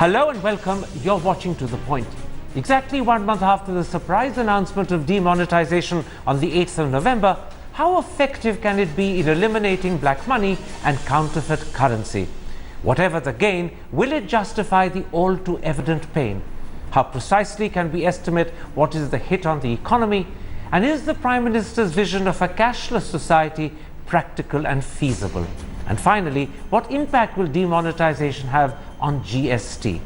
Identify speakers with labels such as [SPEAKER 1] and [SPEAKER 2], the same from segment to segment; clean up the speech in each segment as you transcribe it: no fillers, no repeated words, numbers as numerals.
[SPEAKER 1] Hello and welcome. You're watching To The Point. Exactly 1 month after the surprise announcement of demonetisation on the 8th of November, how effective can it be in eliminating black money and counterfeit currency? Whatever the gain, will it justify the all too evident pain? How precisely can we estimate what is the hit on the economy? And is the Prime Minister's vision of a cashless society practical and feasible? And finally, what impact will demonetisation have on GST?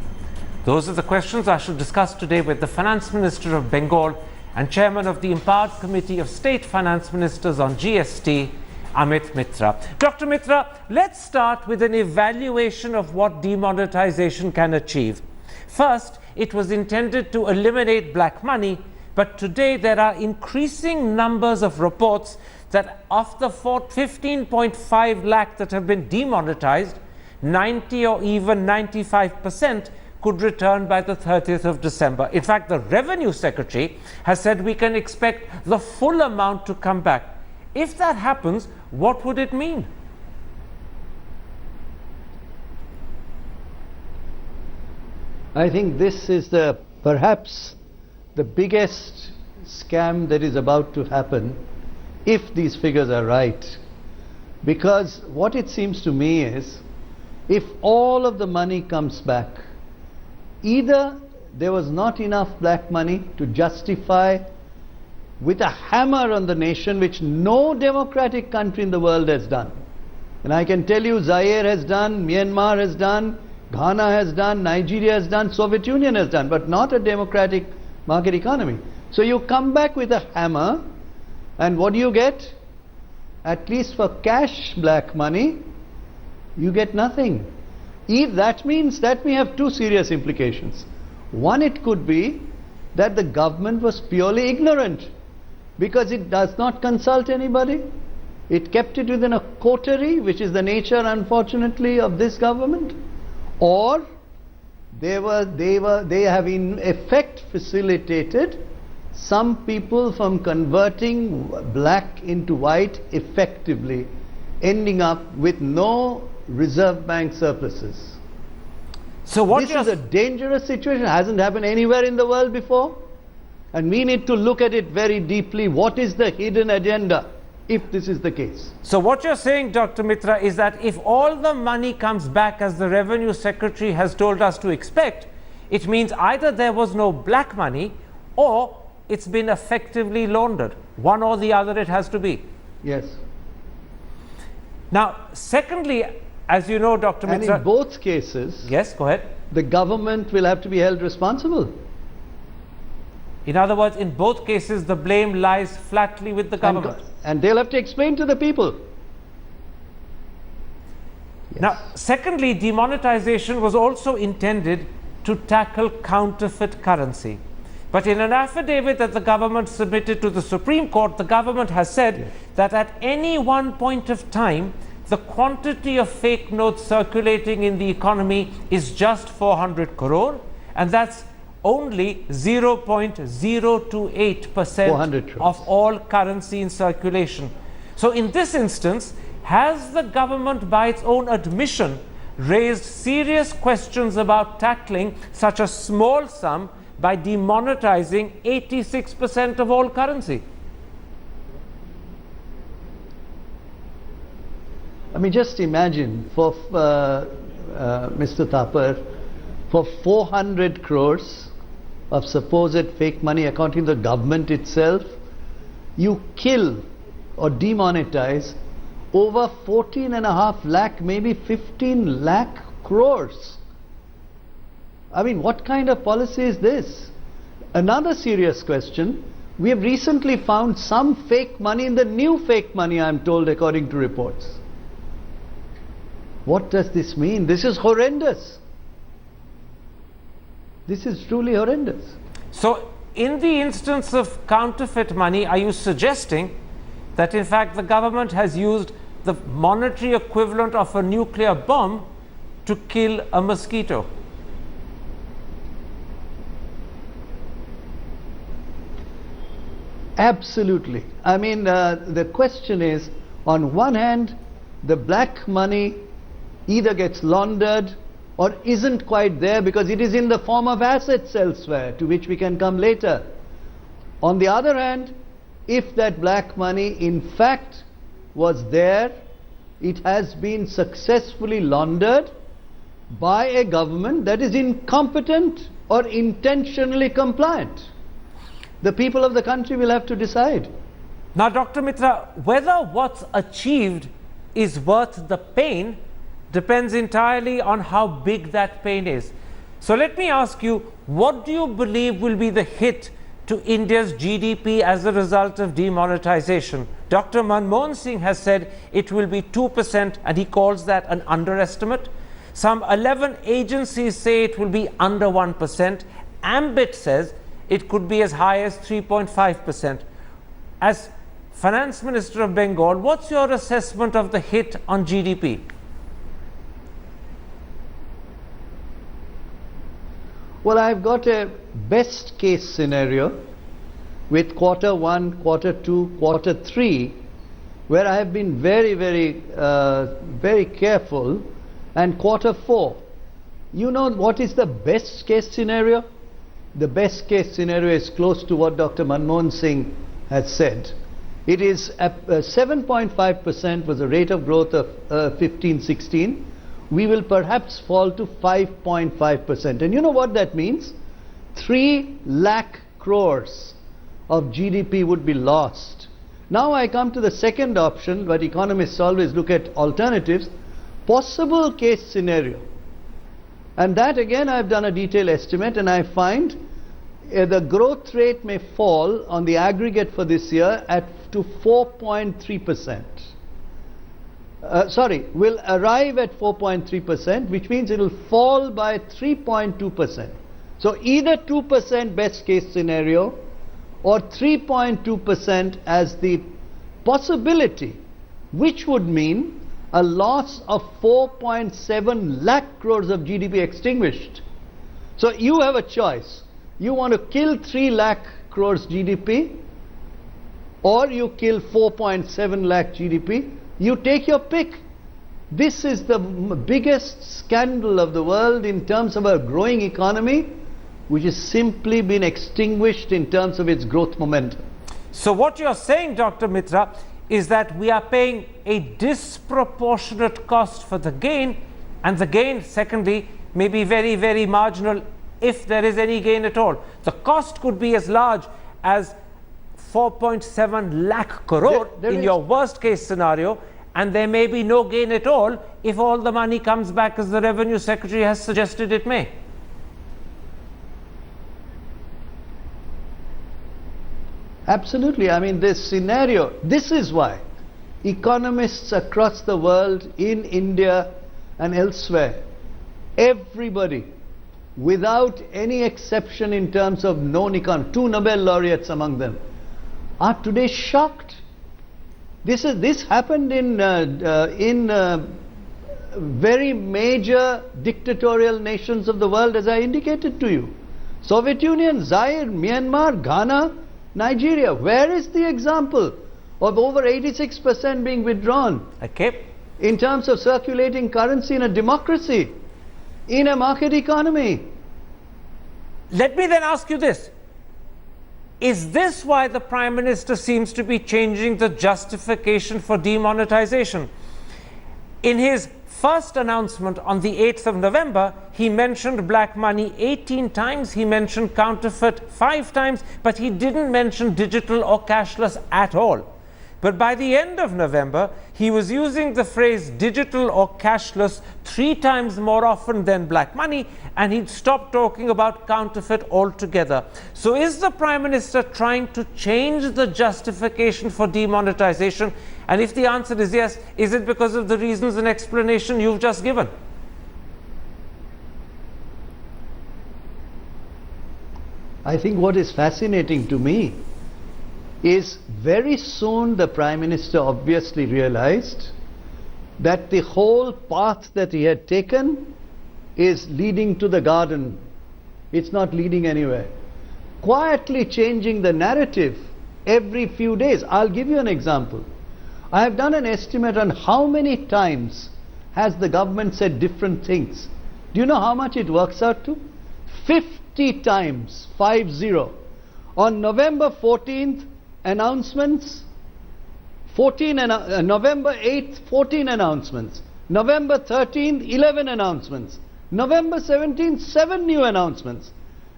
[SPEAKER 1] Those are the questions I shall discuss today with the Finance Minister of Bengal and Chairman of the Empowered Committee of State Finance Ministers on GST, Amit Mitra. Dr. Mitra, let's start with an evaluation of what demonetisation can achieve. First, it was intended to eliminate black money, but today there are increasing numbers of reports that of the 15.5 lakh that have been demonetized, 90 or even 95% could return by the 30th of December. In fact, the Revenue Secretary has said we can expect the full amount to come back. If that happens, what would it mean?
[SPEAKER 2] I think this is perhaps the biggest scam that is about to happen if these figures are right. Because what it seems to me is, if all of the money comes back, either there was not enough black money to justify with a hammer on the nation, which no democratic country in the world has done. And I can tell you, Zaire has done, Myanmar has done, Ghana has done, Nigeria has done, Soviet Union has done, but not a democratic market economy. So you come back with a hammer, and what do you get? At least for cash black money, you get nothing. That means that may have two serious implications. One, it could be that the government was purely ignorant because it does not consult anybody. It kept it within a coterie, which is the nature, unfortunately, of this government. Or they have in effect facilitated some people from converting black into white effectively, ending up with no Reserve Bank surpluses.
[SPEAKER 1] So
[SPEAKER 2] this is a dangerous situation. It hasn't happened anywhere in the world before, and we need to look at it very deeply. What is the hidden agenda if this is the case?
[SPEAKER 1] So what you're saying, Dr. Mitra, is that if all the money comes back as the Revenue Secretary has told us to expect, it means either there was no black money or it's been effectively laundered. One or the other it has to be.
[SPEAKER 2] Yes.
[SPEAKER 1] Now, secondly, as you know, Dr. Mitra...
[SPEAKER 2] And in both cases...
[SPEAKER 1] Yes, go ahead.
[SPEAKER 2] The government will have to be held responsible.
[SPEAKER 1] In other words, in both cases, the blame lies flatly with the government.
[SPEAKER 2] And they'll have to explain to the people.
[SPEAKER 1] Yes. Now, secondly, demonetisation was also intended to tackle counterfeit currency. But in an affidavit that the government submitted to the Supreme Court, the government has said that at any one point of time, the quantity of fake notes circulating in the economy is just 400 crore, and that's only 0.028% of all currency in circulation. So in this instance, has the government, by its own admission, raised serious questions about tackling such a small sum by demonetizing 86% of all currency?
[SPEAKER 2] I mean, just imagine for Mr. Thapar, for 400 crores of supposed fake money, according to the government itself, you kill or demonetize over 14.5 lakh, maybe 15 lakh crores. I mean, what kind of policy is this? Another serious question, we have recently found some fake money in the new fake money, I am told, according to reports. What does this mean? This is horrendous. This is truly horrendous.
[SPEAKER 1] So, in the instance of counterfeit money, are you suggesting that in fact the government has used the monetary equivalent of a nuclear bomb to kill a mosquito?
[SPEAKER 2] Absolutely. I mean, the question is, on one hand, the black money either gets laundered or isn't quite there because it is in the form of assets elsewhere, to which we can come later. On the other hand, if that black money in fact was there, it has been successfully laundered by a government that is incompetent or intentionally compliant. The people of the country will have to decide.
[SPEAKER 1] Now, Dr. Mitra, whether what's achieved is worth the pain depends entirely on how big that pain is. So let me ask you, what do you believe will be the hit to India's GDP as a result of demonetization? Dr. Manmohan Singh has said it will be 2%, and he calls that an underestimate. Some 11 agencies say it will be under 1%. Ambit says it could be as high as 3.5%. As Finance Minister of Bengal, what's your assessment of the hit on GDP?
[SPEAKER 2] Well, I've got a best case scenario with quarter 1, quarter 2, quarter 3, where I have been very careful, and quarter 4. You know what is the best case scenario? The best case scenario is close to what Dr. Manmohan Singh has said. It is 7.5% was the rate of growth of 15-16. We will perhaps fall to 5.5%. And you know what that means? 3 lakh crores of GDP would be lost. Now I come to the second option, but economists always look at alternatives. Possible case scenario. And that again I've done a detailed estimate, and I find the growth rate may fall on the aggregate for this year to 4.3%. Will arrive at 4.3%, which means it will fall by 3.2%. So either 2% best case scenario or 3.2% as the possibility, which would mean a loss of 4.7 lakh crores of GDP extinguished. So you have a choice. You want to kill 3 lakh crores GDP, or you kill 4.7 lakh GDP. You take your pick. This is the biggest scandal of the world in terms of a growing economy, which has simply been extinguished in terms of its growth momentum.
[SPEAKER 1] So what you're saying, Dr. Mitra, is that we are paying a disproportionate cost for the gain, and the gain, secondly, may be very marginal, if there is any gain at all. The cost could be as large as 4.7 lakh crore in your worst case scenario, and there may be no gain at all if all the money comes back as the Revenue Secretary has suggested it may.
[SPEAKER 2] Absolutely. I mean, this scenario, this is why economists across the world, in India and elsewhere, everybody, without any exception in terms of known economists, 2 Nobel laureates among them, are today shocked. This happened in very major dictatorial nations of the world, as I indicated to you. Soviet Union, Zaire, Myanmar, Ghana, Nigeria. Where is the example of over 86% being withdrawn?
[SPEAKER 1] Okay.
[SPEAKER 2] In terms of circulating currency in a democracy, in a market economy.
[SPEAKER 1] Let me then ask you this. Is this why the Prime Minister seems to be changing the justification for demonetization? In his first announcement on the 8th of November, he mentioned black money 18 times, he mentioned counterfeit 5 times, but he didn't mention digital or cashless at all. But by the end of November, he was using the phrase digital or cashless 3 times more often than black money, and he'd stopped talking about counterfeit altogether. So is the Prime Minister trying to change the justification for demonetization? And if the answer is yes, is it because of the reasons and explanation you've just given?
[SPEAKER 2] I think what is fascinating to me is very soon the Prime Minister obviously realized that the whole path that he had taken is leading to the garden. It's not leading anywhere. Quietly changing the narrative every few days. I'll give you an example. I have done an estimate on how many times has the government said different things. Do you know how much it works out to? 50 times, 50. On November 14th, announcements, November 8th, 14 announcements. November 13th, 11 announcements. November 17th, 7 new announcements.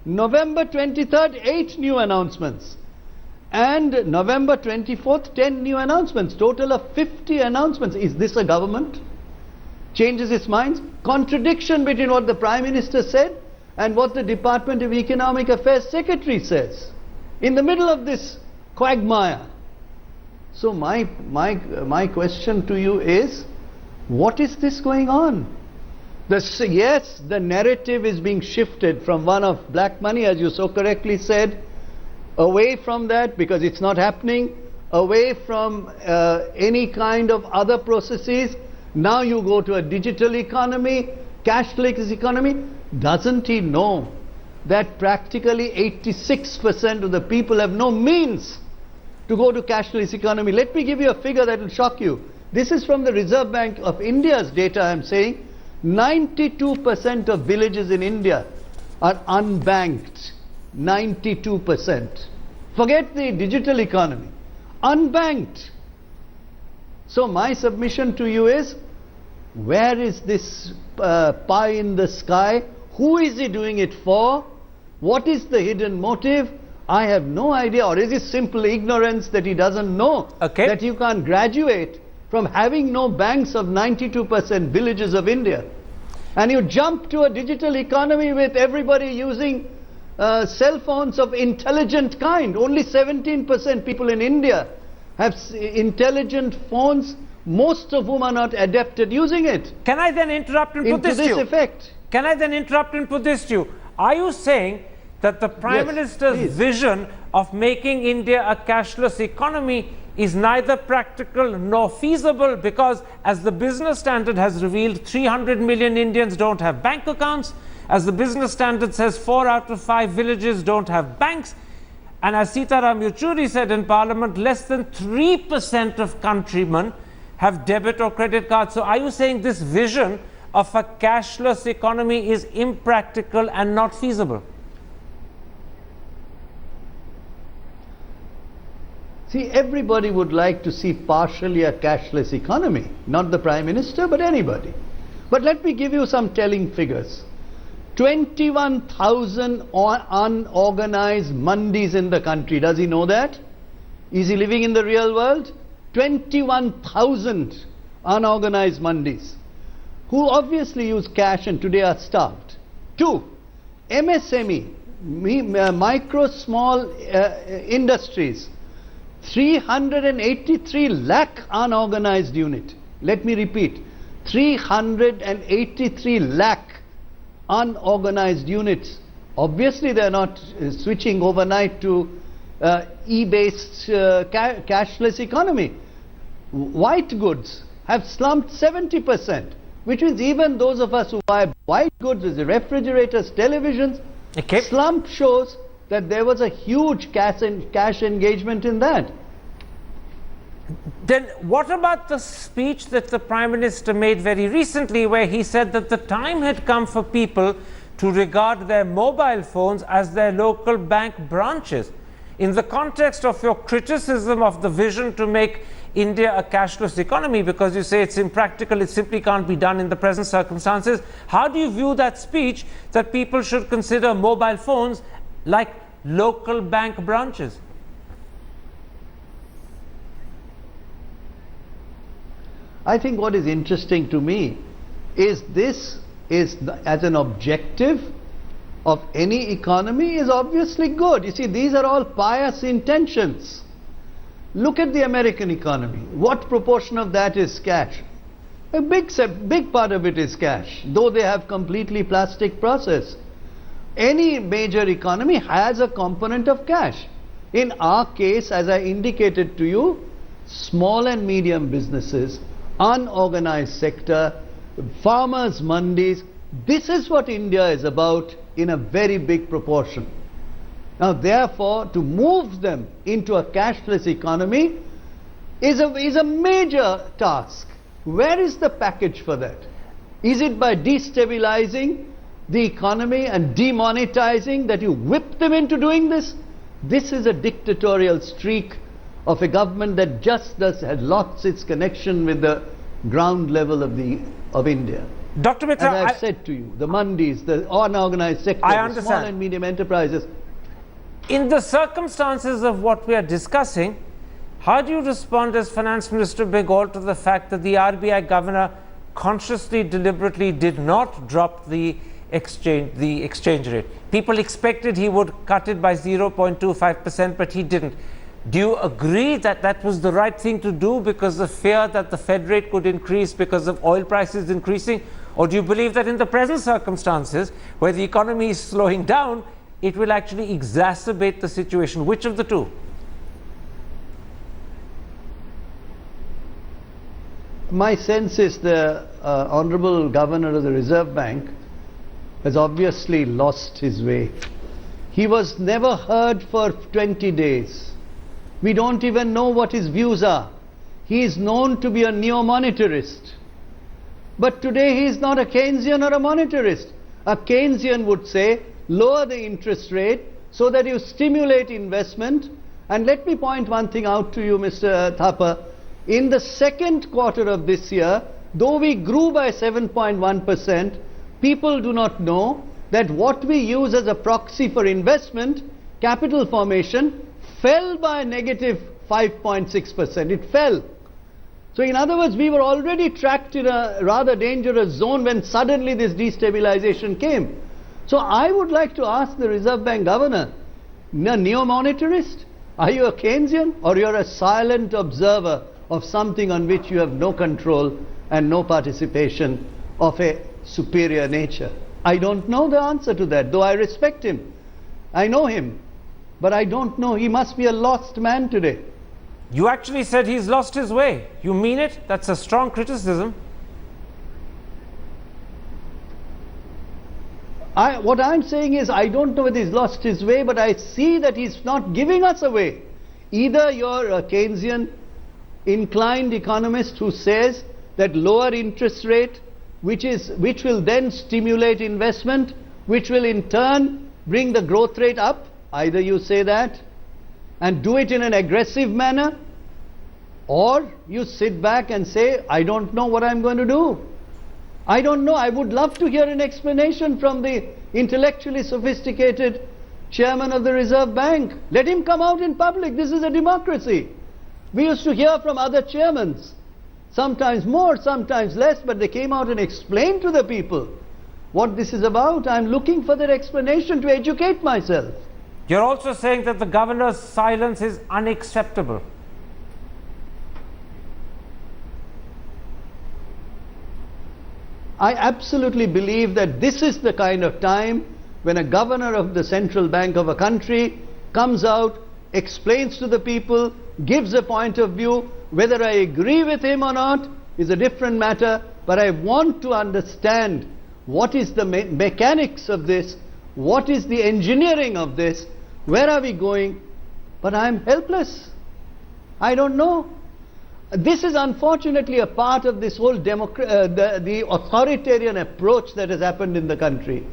[SPEAKER 2] November 23rd, 8 new announcements. And November 24th, 10 new announcements. Total of 50 announcements. Is this a government? Changes its minds? Contradiction between what the Prime Minister said and what the Department of Economic Affairs Secretary says. In the middle of this quagmire. So my question to you is, what is this going on? Yes, the narrative is being shifted from one of black money, as you so correctly said, away from that because it's not happening, away from any kind of other processes. Now you go to a digital economy, cashless economy. Doesn't he know that practically 86% of the people have no means to go to cashless economy? Let me give you a figure that will shock you. This is from the Reserve Bank of India's data. I'm saying 92% of villages in India are unbanked. 92%. Forget the digital economy. Unbanked. So my submission to you is, where is this pie in the sky? Who is he doing it for? What is the hidden motive? I have no idea. Or is it simple ignorance that he doesn't know that you can't graduate from having no banks of 92% villages of India? And you jump to a digital economy with everybody using cell phones of intelligent kind. Only 17% people in India have intelligent phones, most of whom are not adept at using it.
[SPEAKER 1] Can I then interrupt and put this to you?
[SPEAKER 2] Effect.
[SPEAKER 1] Can I then interrupt and put this to you? Are you saying that the Prime Minister's vision of making India a cashless economy is neither practical nor feasible because, as the Business Standard has revealed, 300 million Indians don't have bank accounts. As the Business Standard says, 4 out of 5 villages don't have banks. And as Sitaram Yechuri said in Parliament, less than 3% of countrymen have debit or credit cards. So are you saying this vision of a cashless economy is impractical and not feasible?
[SPEAKER 2] See, everybody would like to see partially a cashless economy, not the Prime Minister, but anybody. But let me give you some telling figures. 21,000 unorganized mandis in the country. Does he know that? Is he living in the real world? 21,000 unorganized mandis, who obviously use cash and today are starved. 2, MSME, micro small industries. 383 lakh unorganized unit. Let me repeat, 383 lakh unorganized units. Obviously they are not switching overnight to e-based cashless economy. White goods have slumped 70%, which means even those of us who buy white goods, as refrigerators, televisions, slump shows that there was a huge cash engagement in that.
[SPEAKER 1] Then what about the speech that the Prime Minister made very recently, where he said that the time had come for people to regard their mobile phones as their local bank branches? In the context of your criticism of the vision to make India a cashless economy, because you say it's impractical, it simply can't be done in the present circumstances, how do you view that speech that people should consider mobile phones like local bank branches?
[SPEAKER 2] I think what is interesting to me is this is as an objective of any economy is obviously good. You see, these are all pious intentions. Look at the American economy. What proportion of that is cash? A big part of it is cash, though they have completely plastic process. Any major economy has a component of cash. In our case, as I indicated to you, small and medium businesses, unorganized sector, farmers' mandis, this is what India is about in a very big proportion. Now therefore, to move them into a cashless economy is a major task. Where is the package for that? Is it by destabilizing the economy and demonetizing that you whip them into doing this? This is a dictatorial streak of a government that just had lost its connection with the ground level of India.
[SPEAKER 1] Dr. Mitra,
[SPEAKER 2] as I've said to you, the mandis, the unorganized sector, the small and medium enterprises.
[SPEAKER 1] In the circumstances of what we are discussing, how do you respond as Finance Minister Bengal to the fact that the RBI governor consciously, deliberately did not drop the exchange rate? People expected he would cut it by 0.25%, but he didn't. Do you agree that that was the right thing to do because of fear that the Fed rate could increase because of oil prices increasing? Or do you believe that in the present circumstances, where the economy is slowing down, it will actually exacerbate the situation? Which of the two?
[SPEAKER 2] My sense is the Honorable Governor of the Reserve Bank has obviously lost his way. He was never heard for 20 days. We don't even know what his views are. He is known to be a neo-monetarist. But today he is not a Keynesian or a monetarist. A Keynesian would say, lower the interest rate so that you stimulate investment. And let me point one thing out to you, Mr. Thapar. In the second quarter of this year, though we grew by 7.1%, people do not know that what we use as a proxy for investment, capital formation, fell by negative 5.6%. It fell. So in other words, we were already tracked in a rather dangerous zone when suddenly this destabilization came. So I would like to ask the Reserve Bank Governor, a neo-monetarist? Are you a Keynesian, or you're a silent observer of something on which you have no control and no participation of a superior nature? I don't know the answer to that, though I respect him. I know him. But I don't know. He must be a lost man today.
[SPEAKER 1] You actually said he's lost his way. You mean it? That's a strong criticism.
[SPEAKER 2] What I'm saying is, I don't know whether he's lost his way, but I see that he's not giving us away. Either you're a Keynesian inclined economist who says that lower interest rate, which will then stimulate investment, which will in turn bring the growth rate up. Either you say that and do it in an aggressive manner, or you sit back and say, I don't know what I'm going to do. I don't know. I would love to hear an explanation from the intellectually sophisticated chairman of the Reserve Bank. Let him come out in public. This is a democracy. We used to hear from other chairmen, sometimes more, sometimes less, but they came out and explained to the people what this is about. I'm looking for that explanation to educate myself.
[SPEAKER 1] You're also saying that the governor's silence is unacceptable.
[SPEAKER 2] I absolutely believe that this is the kind of time when a governor of the central bank of a country comes out, explains to the people, gives a point of view. Whether I agree with him or not is a different matter, but I want to understand what is the mechanics of this, what is the engineering of this, where are we going? But I'm helpless. I don't know. This is unfortunately a part of this whole the authoritarian approach that has happened in the country,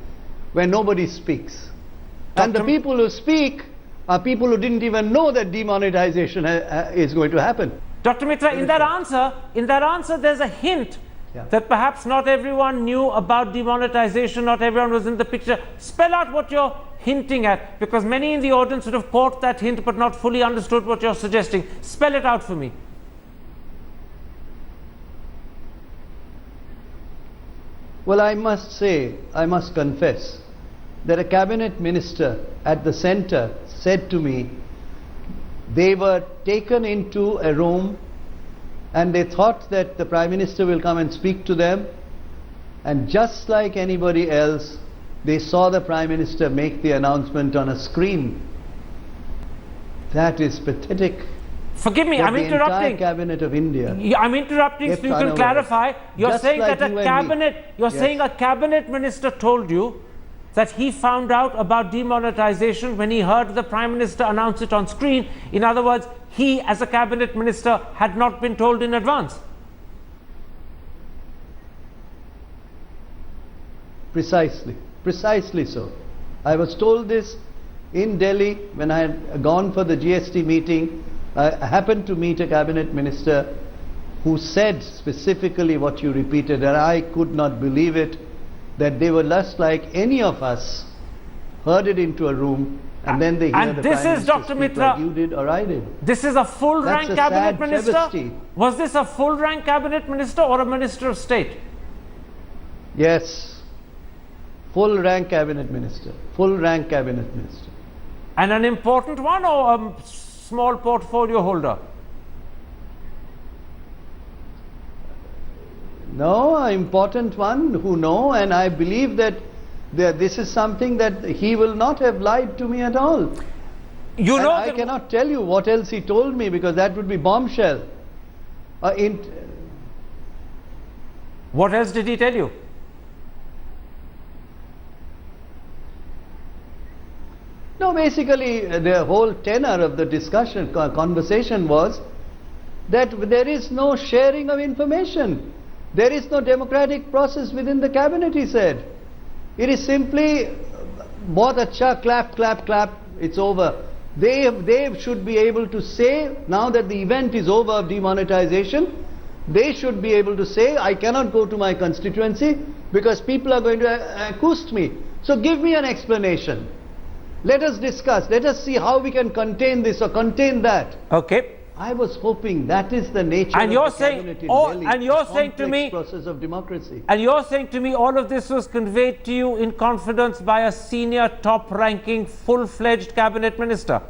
[SPEAKER 2] where nobody speaks. And the people who speak are people who didn't even know that demonetization is going to happen.
[SPEAKER 1] Dr. Mitra, in that answer, there's a hint that perhaps not everyone knew about demonetization, not everyone was in the picture. Spell out what you're hinting at, because many in the audience would have caught that hint but not fully understood what you're suggesting. Spell it out for me.
[SPEAKER 2] Well, I must say, I must confess, that a cabinet minister at the center said to me, they were taken into a room and they thought that the Prime Minister will come and speak to them, and just like anybody else, they saw the Prime Minister make the announcement on a screen. That is pathetic.
[SPEAKER 1] Forgive me, I'm interrupting.
[SPEAKER 2] The entire cabinet of India.
[SPEAKER 1] I'm interrupting so you can clarify. You're saying that a cabinet minister told you that he found out about demonetization when he heard the Prime Minister announce it on screen. In other words, he as a cabinet minister had not been told in advance.
[SPEAKER 2] Precisely so. I was told this in Delhi when I had gone for the GST meeting. I happened to meet a cabinet minister who said specifically what you repeated, and I could not believe it, that they were just like any of us, herded into a room, and then they hear the
[SPEAKER 1] this
[SPEAKER 2] Prime
[SPEAKER 1] is
[SPEAKER 2] Minister
[SPEAKER 1] Dr.
[SPEAKER 2] speak
[SPEAKER 1] Mitra,
[SPEAKER 2] like you did or I did.
[SPEAKER 1] This is a full-rank
[SPEAKER 2] That's a
[SPEAKER 1] cabinet
[SPEAKER 2] sad
[SPEAKER 1] minister?
[SPEAKER 2] travesty.
[SPEAKER 1] Was this a full-rank cabinet minister or a minister of state?
[SPEAKER 2] Yes, full rank cabinet minister, full rank cabinet minister.
[SPEAKER 1] And an important one or a small portfolio holder?
[SPEAKER 2] No, an important one who know, and I believe that this is something that he will not have lied to me at all.
[SPEAKER 1] You
[SPEAKER 2] And
[SPEAKER 1] know,
[SPEAKER 2] I cannot tell you what else he told me, because that would be bombshell.
[SPEAKER 1] what else did he tell you?
[SPEAKER 2] No, basically the whole tenor of the discussion, conversation was that there is no sharing of information. There is no democratic process within the cabinet, he said. It is simply, bahut acha, clap, clap, clap, it's over. They should be able to say, now that the event is over of demonetization, they should be able to say, I cannot go to my constituency because people are going to accost me. So give me an explanation. Let us discuss. Let us see how we can contain this or contain that.
[SPEAKER 1] Okay.
[SPEAKER 2] I was hoping that is the nature
[SPEAKER 1] And
[SPEAKER 2] of
[SPEAKER 1] you're
[SPEAKER 2] the
[SPEAKER 1] saying,
[SPEAKER 2] cabinet in
[SPEAKER 1] oh,
[SPEAKER 2] Delhi,
[SPEAKER 1] and you're
[SPEAKER 2] the
[SPEAKER 1] saying to
[SPEAKER 2] complex
[SPEAKER 1] me,
[SPEAKER 2] process of democracy.
[SPEAKER 1] and you're saying to me all of this was conveyed to you in confidence by a senior, top-ranking, full-fledged cabinet minister?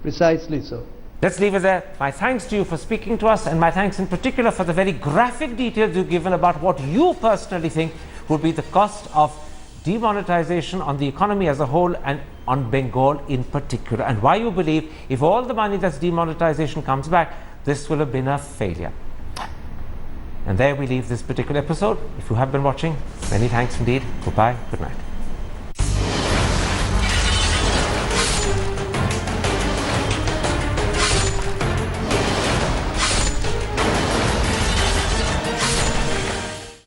[SPEAKER 2] Precisely so.
[SPEAKER 1] Let's leave it there. My thanks to you for speaking to us, and my thanks in particular for the very graphic details you've given about what you personally think would be the cost of demonetization on the economy as a whole and on Bengal in particular, and why you believe if all the money that's demonetization comes back, this will have been a failure. And there we leave this particular episode. If you have been watching, many thanks indeed. Goodbye. Good night.